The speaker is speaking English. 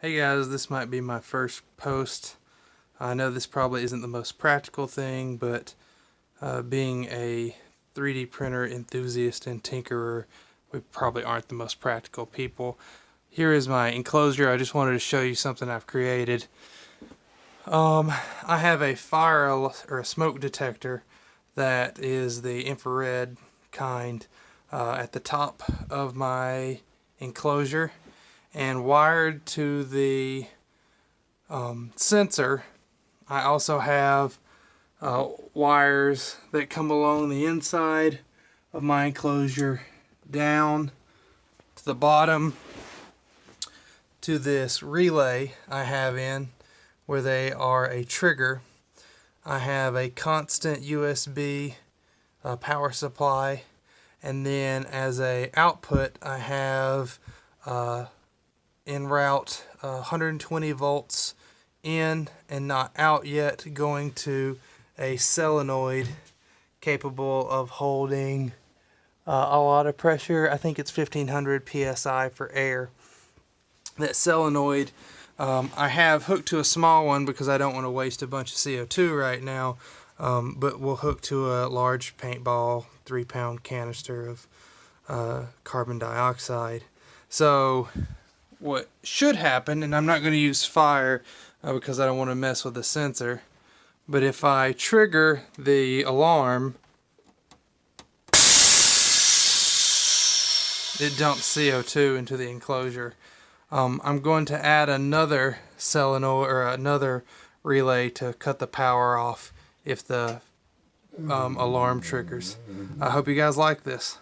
Hey guys, this might be my first post. I know this probably isn't the most practical thing, but being a 3D printer enthusiast and tinkerer, we probably aren't the most practical people. Here is my enclosure. I just wanted to show you something I've created. I have a fire or a smoke detector that is the infrared kind at the top of my enclosure, and wired to the sensor. I also have wires that come along the inside of my enclosure down to the bottom to this relay I have in, where they are a trigger. I have a constant USB power supply, and then as a output I have en route 120 volts in and not out yet, going to a solenoid capable of holding a lot of pressure. I think it's 1500 psi for air. That solenoid I have hooked to a small one because I don't want to waste a bunch of CO2 right now, but we'll hook to a large paintball 3-pound canister of carbon dioxide. So what should happen, and I'm not going to use fire because I don't want to mess with the sensor, but if I trigger the alarm, it dumps CO2 into the enclosure. I'm going to add another solenoid or another relay to cut the power off if the alarm triggers. I hope you guys like this.